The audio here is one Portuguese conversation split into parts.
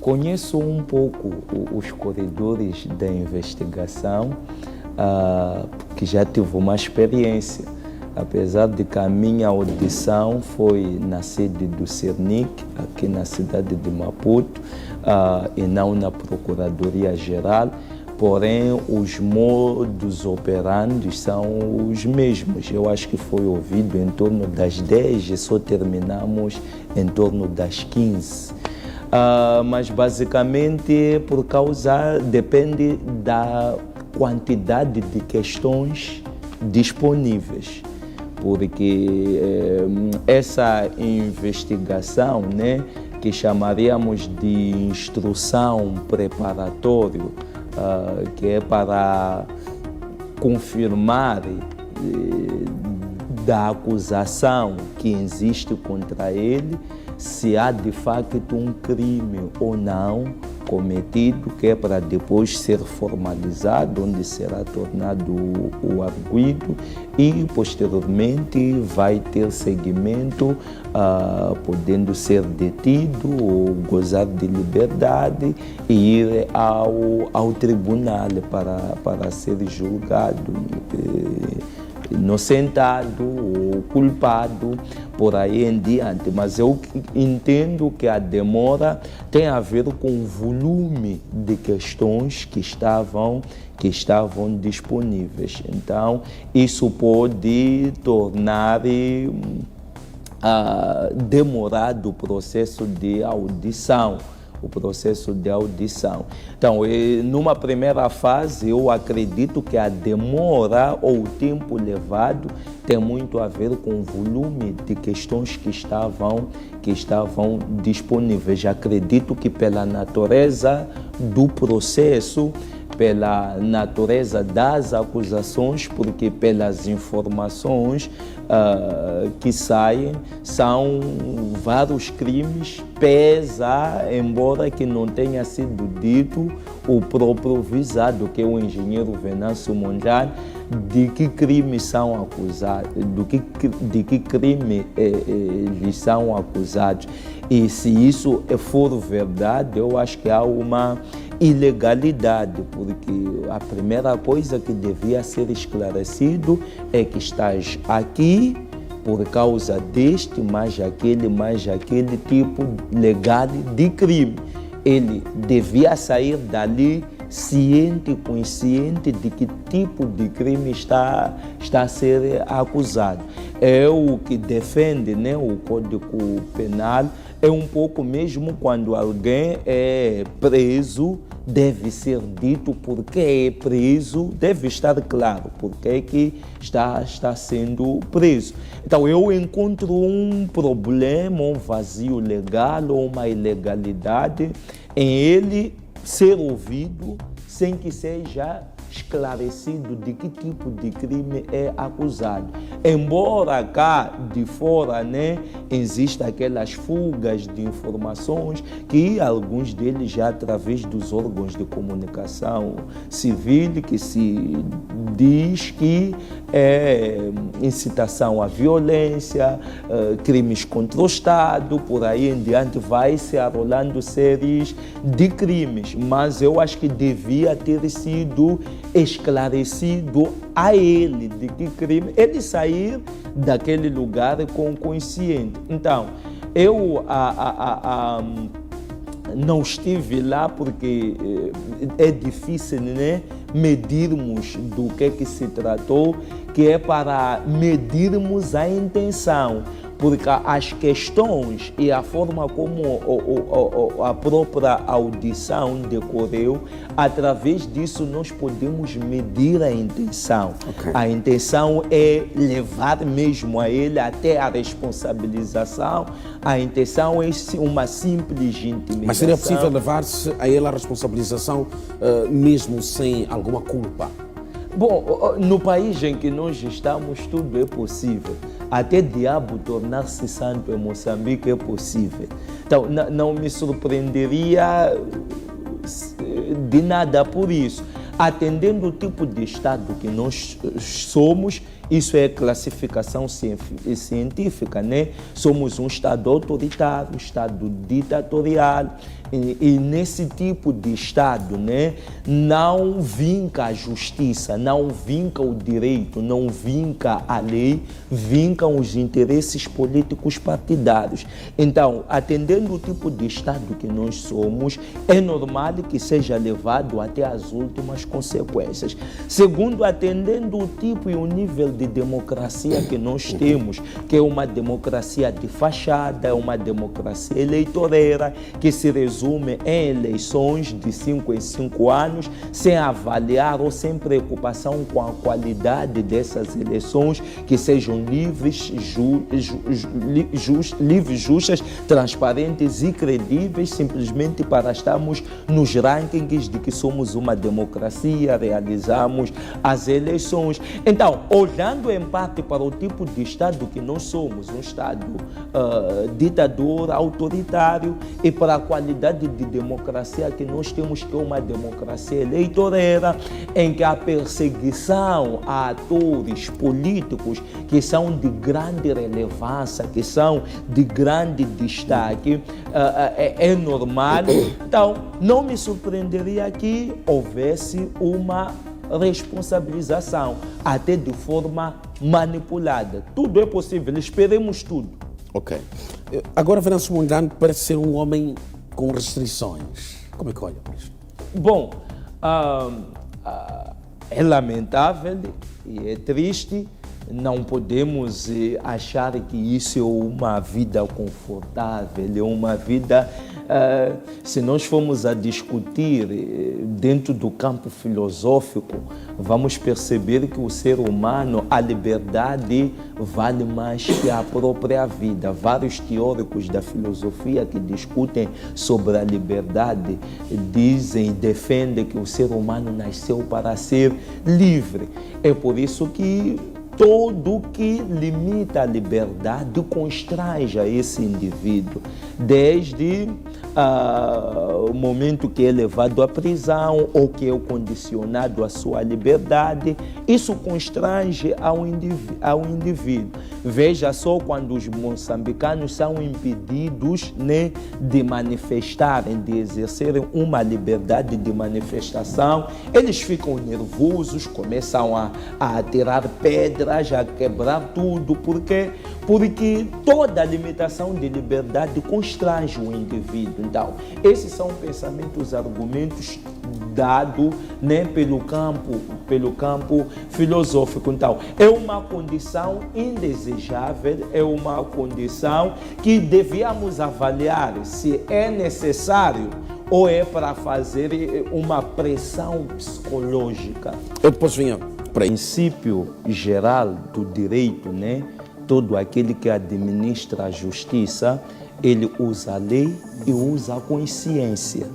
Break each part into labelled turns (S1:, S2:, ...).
S1: Conheço um pouco os corredores da investigação, porque já tive uma experiência, apesar de que a minha audição foi na sede do Cernic, aqui na cidade de Maputo, e não na Procuradoria-Geral, porém os modus operandi são os mesmos. Eu acho que foi ouvido em torno das 10 e só terminamos em torno das 15. Mas basicamente depende da quantidade de questões disponíveis, porque essa investigação, né, que chamaríamos de instrução preparatória, que é para confirmar da acusação que existe contra ele, se há de facto um crime ou não cometido, que é para depois ser formalizado, onde será tornado o arguido e posteriormente vai ter seguimento, podendo ser detido ou gozar de liberdade e ir ao tribunal para ser julgado, inocentado ou culpado, por aí em diante. Mas eu entendo que a demora tem a ver com o volume de questões que estavam disponíveis. Então, isso pode tornar demorado o processo de audição. Então, numa primeira fase, eu acredito que a demora ou o tempo levado tem muito a ver com o volume de questões que estavam disponíveis. Acredito que pela natureza do processo, pela natureza das acusações, porque pelas informações que saem, são vários crimes, pesa, embora que não tenha sido dito o próprio visado, que é o engenheiro Venâncio Mondlane, de que crimes são acusados, de que crime eles são acusados. E se isso for verdade, eu acho que há uma ilegalidade, porque a primeira coisa que devia ser esclarecido é que estás aqui por causa deste, mais aquele tipo legal de crime. Ele devia sair dali ciente e consciente de que tipo de crime está a ser acusado. É o que defende, né, o Código Penal, é um pouco mesmo quando alguém é preso, deve ser dito porque é preso, deve estar claro porque é que está sendo preso. Então eu encontro um problema, um vazio legal ou uma ilegalidade em ele ser ouvido sem que seja esclarecido de que tipo de crime é acusado. Embora cá de fora, né, existam aquelas fugas de informações que alguns deles já através dos órgãos de comunicação civil, que se diz que é incitação à violência, crimes contra o Estado, por aí em diante vai se arrolando séries de crimes, mas eu acho que devia ter sido esclarecido a ele de que crime, ele sair daquele lugar com consciente. Então, eu não estive lá porque é difícil, né, medirmos do que se tratou, que é para medirmos a intenção, porque as questões e a forma como a própria audição decorreu, através disso nós podemos medir a intenção. Okay. A intenção é levar mesmo a ele até a responsabilização, a intenção é uma simples intimidação.
S2: Mas seria possível levar-se a ele a responsabilização mesmo sem alguma culpa?
S1: Bom, no país em que nós estamos, tudo é possível. Até diabo tornar-se santo em Moçambique é possível. Então, não me surpreenderia de nada por isso. Atendendo o tipo de Estado que nós somos, isso é classificação científica, né? Somos um Estado autoritário, um Estado ditatorial, E nesse tipo de Estado, né, não vinca a justiça, não vinca o direito, não vinca a lei, vincam os interesses políticos partidários. Então, atendendo o tipo de Estado que nós somos, é normal que seja levado até as últimas consequências. Segundo, atendendo o tipo e o nível de democracia que nós temos, que é uma democracia de fachada, uma democracia eleitoreira, que se resume em eleições de 5 em 5 anos, sem avaliar ou sem preocupação com a qualidade dessas eleições, que sejam livres, justas, transparentes e credíveis, simplesmente para estarmos nos rankings de que somos uma democracia, realizamos as eleições. Então, olhando em parte para o tipo de Estado que nós somos, um Estado ditador, autoritário, e para a qualidade de democracia que nós temos, que é uma democracia eleitoreira, em que a perseguição a atores políticos que são de grande relevância, que são de grande destaque, é normal. Então, não me surpreenderia que houvesse uma responsabilização, até de forma manipulada. Tudo é possível, esperemos tudo. Ok.
S2: Agora, Venâncio Mondlane parece ser um homem com restrições. Como é que olha para isto?
S1: Bom, é lamentável e é triste. Não podemos achar que isso é uma vida confortável, é uma vida... se nós formos a discutir dentro do campo filosófico, vamos perceber que o ser humano, a liberdade vale mais que a própria vida. Vários teóricos da filosofia que discutem sobre a liberdade dizem e defendem que o ser humano nasceu para ser livre. É por isso que tudo que limita a liberdade constrange a esse indivíduo, desde o momento que é levado à prisão ou que é condicionado à sua liberdade. Isso constrange ao indivíduo. Veja só, quando os moçambicanos são impedidos, né, de manifestarem, de exercerem uma liberdade de manifestação, eles ficam nervosos, começam a atirar pedras, a quebrar tudo. Por quê? Porque toda limitação de liberdade constrange o indivíduo. Então, esses são pensamentos, argumentos dados, né, pelo campo filosófico. Então, é uma condição indesejável, é uma condição que devíamos avaliar se é necessário ou é para fazer uma pressão psicológica.
S2: Eu depois vinha para
S1: o princípio geral do direito, né? Todo aquele que administra a justiça, ele usa a lei e usa a consciência.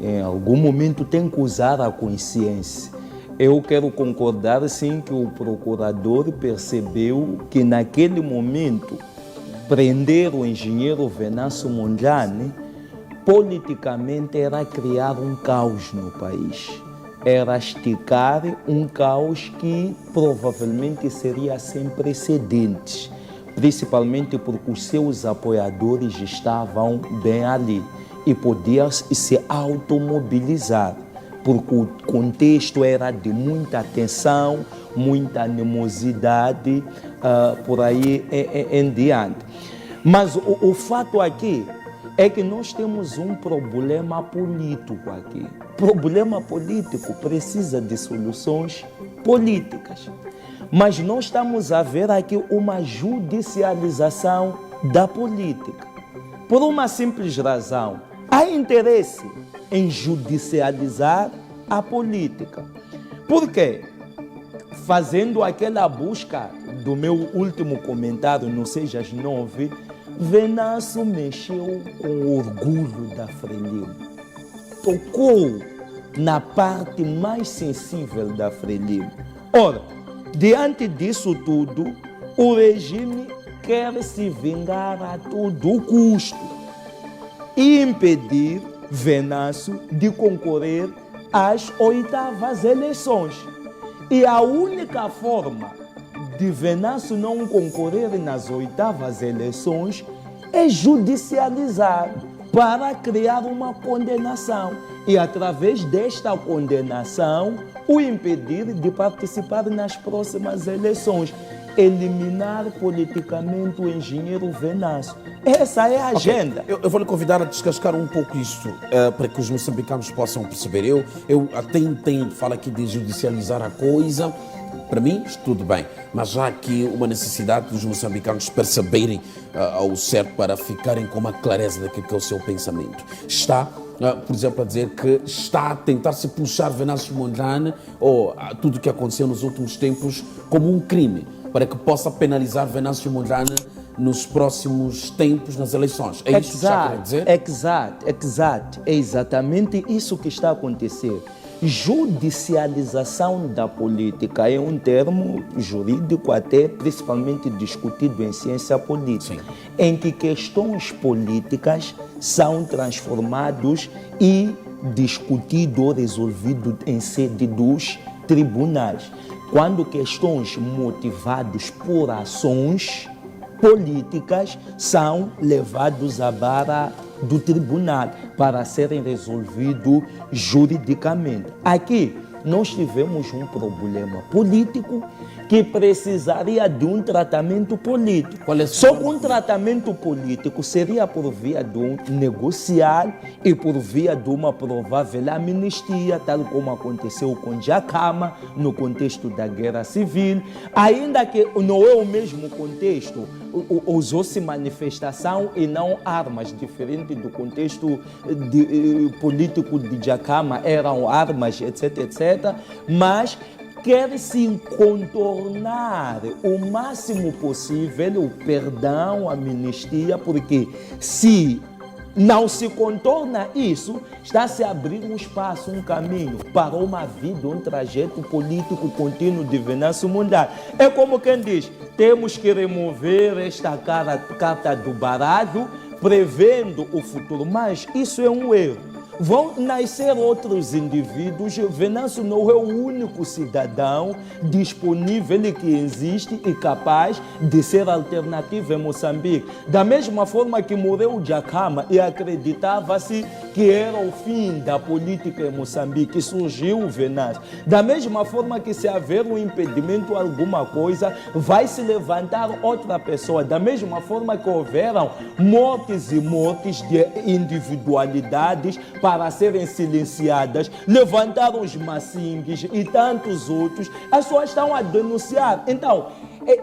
S1: Em algum momento tem que usar a consciência. Eu quero concordar, sim, que o procurador percebeu que naquele momento prender o engenheiro Venâncio Mondlane politicamente era criar um caos no país. Era esticar um caos que provavelmente seria sem precedentes, principalmente porque os seus apoiadores estavam bem ali e podiam se automobilizar, porque o contexto era de muita tensão, muita animosidade, por aí em diante. Mas o fato aqui é que nós temos um problema político aqui. Problema político precisa de soluções políticas. Mas nós estamos a ver aqui uma judicialização da política. Por uma simples razão, há interesse em judicializar a política. Por quê? Fazendo aquela busca do meu último comentário no 6 às 9, Venâncio mexeu com o orgulho da Frelimo. Tocou na parte mais sensível da Frelimo. Ora, diante disso tudo, o regime quer se vingar a todo custo e impedir Venâncio de concorrer às 8ª eleições. E a única forma de Venâncio não concorrer nas 8ª eleições é judicializar, para criar uma condenação e, através desta condenação, o impedir de participar nas próximas eleições. Eliminar politicamente o engenheiro Venâncio. Essa é a agenda.
S2: Eu vou lhe convidar a descascar um pouco isto, para que os moçambicanos possam perceber. Eu até entendo, fala aqui de judicializar a coisa. Para mim, tudo bem, mas há aqui uma necessidade dos moçambicanos perceberem ao certo para ficarem com uma clareza daquilo que é o seu pensamento. Está, por exemplo, a dizer que está a tentar se puxar Venâncio Mondlane ou tudo o que aconteceu nos últimos tempos como um crime, para que possa penalizar Venâncio Mondlane nos próximos tempos, nas eleições. É isso que está a querer dizer?
S1: Exato. É exatamente isso que está a acontecer. Judicialização da política é um termo jurídico até principalmente discutido em ciência política, sim, em que questões políticas são transformadas e discutido ou resolvido em sede dos tribunais. Quando questões motivadas por ações políticas são levados à vara do tribunal para serem resolvidos juridicamente. Aqui nós tivemos um problema político que precisaria de um tratamento político. Só que um tratamento político seria por via de um negociar e por via de uma provável amnistia, tal como aconteceu com Jacama no contexto da guerra civil, ainda que não é o mesmo contexto, usou-se manifestação e não armas, diferente do contexto político de Jacama, eram armas, etc, mas quer-se contornar o máximo possível o perdão, a amnistia, porque se não se contorna isso, está-se a abrir um espaço, um caminho para uma vida, um trajeto político contínuo de Venâncio Mondlane. É como quem diz, temos que remover esta carta do baralho, prevendo o futuro, mas isso é um erro. Vão nascer outros indivíduos. Venâncio não é o único cidadão disponível que existe e capaz de ser alternativa em Moçambique. Da mesma forma que morreu Jacama e acreditava-se que era o fim da política em Moçambique, surgiu o Venâncio. Da mesma forma que se haver um impedimento a alguma coisa, vai se levantar outra pessoa. Da mesma forma que houveram mortes e mortes de individualidades para serem silenciadas, levantaram os massingues e tantos outros, as pessoas estão a denunciar. Então,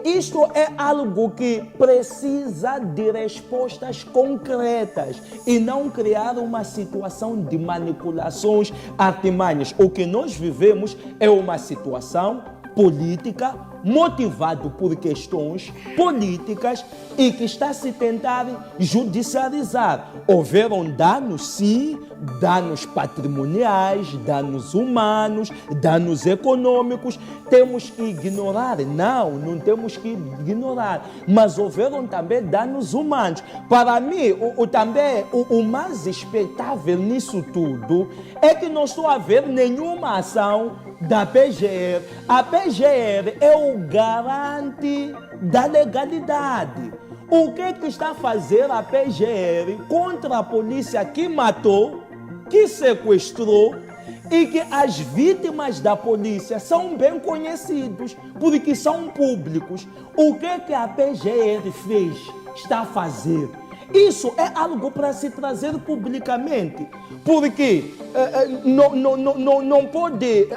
S1: isto é algo que precisa de respostas concretas e não criar uma situação de manipulações artimanhas. O que nós vivemos é uma situação política motivado por questões políticas e que está se tentar judicializar. Houveram danos, sim, danos patrimoniais, danos humanos, danos econômicos. Temos que ignorar? Não temos que ignorar. Mas houveram também danos humanos. Para mim, o mais expectável nisso tudo é que não estou a ver nenhuma ação da PGR. A PGR é o garante da legalidade. O que está a fazer a PGR contra a polícia que matou, que sequestrou e que as vítimas da polícia são bem conhecidos, porque são públicos? O que a PGR fez, está a fazer? Isso é algo para se trazer publicamente, porque não pode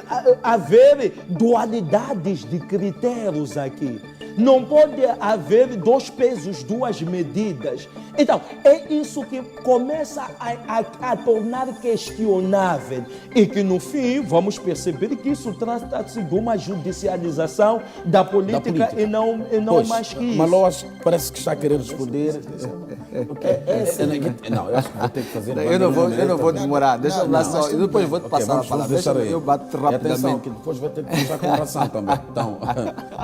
S1: haver dualidades de critérios aqui. Não pode haver dois pesos, duas medidas. Então, é isso que começa a tornar questionável e que, no fim, vamos perceber que isso trata-se de uma judicialização da política. E não pois, mais que isso.
S2: Maloas parece que está querendo responder. Não, eu acho que vou ter que fazer.
S3: Eu não vou demorar. Deixa eu lá só. Depois vou te passar a palavra. Eu bato rapidamente.
S2: E atenção, que depois vai ter que puxar com oração também. Então,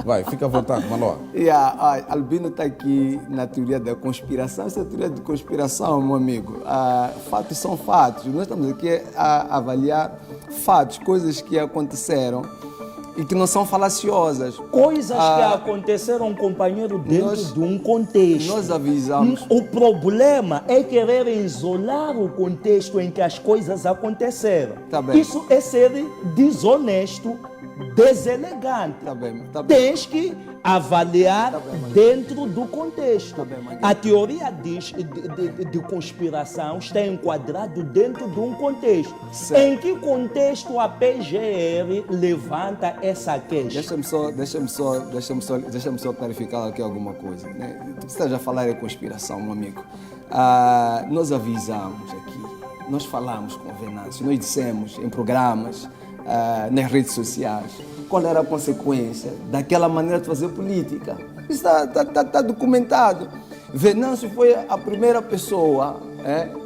S2: vai, fica à vontade, Maloa.
S3: Albino está aqui na teoria da conspiração. Essa teoria de conspiração, meu amigo, fatos são fatos. Nós estamos aqui a avaliar fatos, coisas que aconteceram e que não são falaciosas.
S1: Coisas que aconteceram, companheiro, dentro de um contexto.
S3: Nós avisamos.
S1: O problema é querer isolar o contexto em que as coisas aconteceram.
S3: Tá bem.
S1: Isso é ser desonesto, deselegante.
S3: Tá bem.
S1: Tens que avaliar dentro do contexto.
S3: Tá bem, Mangueira.
S1: A teoria de conspiração está enquadrado dentro de um contexto.
S3: Certo.
S1: Em que contexto a PGR levanta essa queixa?
S3: Deixa-me só clarificar aqui alguma coisa. Né? Tu estás a falar em conspiração, meu amigo. Nós avisamos aqui, nós falamos com o Venâncio, nós dissemos em programas, nas redes sociais, qual era a consequência daquela maneira de fazer política. Isso está documentado. Venâncio foi a primeira pessoa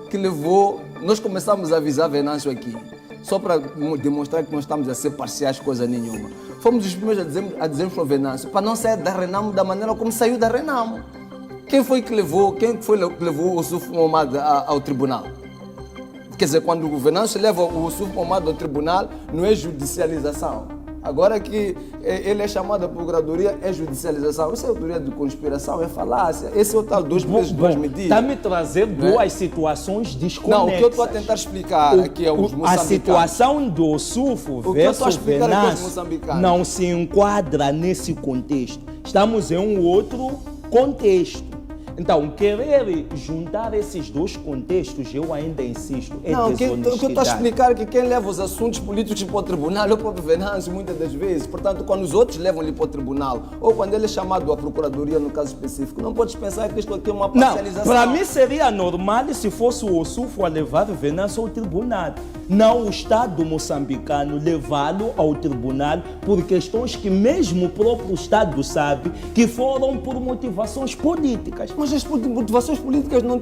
S3: que levou. Nós começamos a avisar Venâncio aqui, só para demonstrar que nós estamos a ser parciais, coisa nenhuma. Fomos os primeiros a dizer para o Venâncio, para não sair da Renamo da maneira como saiu da Renamo. Quem foi que levou o Ossuf Momad ao tribunal? Quer dizer, quando o Venâncio leva o Ossuf Momad ao tribunal, não é judicialização. Agora que ele é chamado à procuradoria, é judicialização. Isso é teoria de conspiração, é falácia. Esse é o tal dois pesos, duas medidas.
S1: Está me trazendo duas situações desconexas.
S3: Não, o que eu estou a tentar explicar aqui é os moçambicanos.
S1: A situação do Ossufo versus Venâncio não se enquadra nesse contexto. Estamos em um outro contexto. Então, querer juntar esses dois contextos, eu ainda insisto, é desonestidade.
S3: O que eu estou a explicar é que quem leva os assuntos políticos para o tribunal é o próprio Venâncio, muitas das vezes. Portanto, quando os outros levam-lhe para o tribunal, ou quando ele é chamado à procuradoria, no caso específico, não podes pensar que isto aqui é uma parcialização.
S1: Não, para mim seria normal se fosse o Ossufo a levar o Venâncio ao tribunal. Não o Estado moçambicano levá-lo ao tribunal por questões que mesmo o próprio Estado sabe que foram por motivações políticas.
S3: Mas as motivações políticas não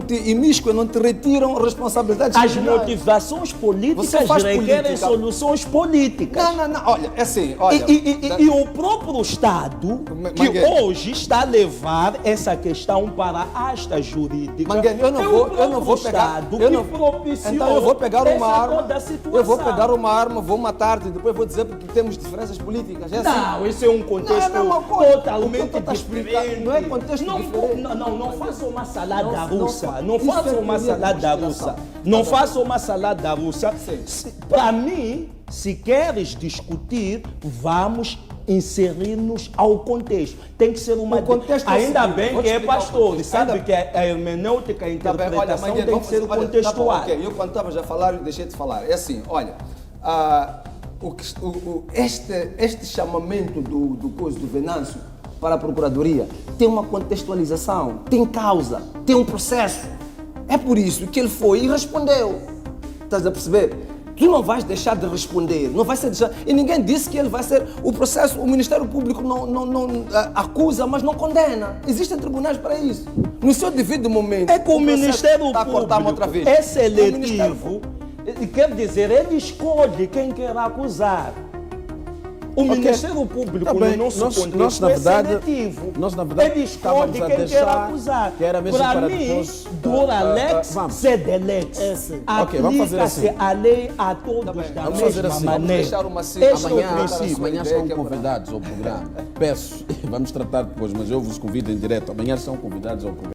S3: te imiscuem, não te retiram responsabilidades.
S1: As motivações políticas requerem soluções políticas.
S3: Não, olha, é assim, olha...
S1: E o próprio Estado, que hoje está a levar essa questão para a asta jurídica,
S3: Mangueira, eu não vou pegar... Então eu vou pegar uma arma, eu vou pegar uma arma, vou matar-te e depois vou dizer porque temos diferenças políticas. É assim.
S1: Não, isso é um contexto totalmente diferente.
S3: Não é contexto diferente.
S1: Não faça uma salada russa. Não faça uma salada russa. Não faça uma salada russa. Para mim, se queres discutir, vamos inserir-nos ao contexto. Tem que ser uma... Ainda bem que é pastor, sabe que a hermenêutica, a interpretação tem que ser contextual.
S3: Eu quando estava já a falar, deixei de falar. É assim, olha, este chamamento do Venâncio para a procuradoria tem uma contextualização, tem causa, tem um processo. É por isso que ele foi e respondeu. Estás a perceber? Tu não vais deixar de responder, não vai ser deixar. E ninguém disse que ele vai ser o processo. O Ministério Público não acusa, mas não condena. Existem tribunais para isso. No seu devido momento.
S1: É que o Ministério Público é seletivo. Quer dizer, ele escolhe quem quer acusar. O Ministério Público, no nosso contexto, é seletivo.
S2: Nós, na verdade,
S1: ele escolhe quem quer acusar. Para mim, dura lex, sed lex. Aplica-se a lei a todos da mesma maneira.
S2: Amanhã são convidados ao programa. Peço, vamos tratar depois, mas eu vos convido em direto. Amanhã são convidados ao programa.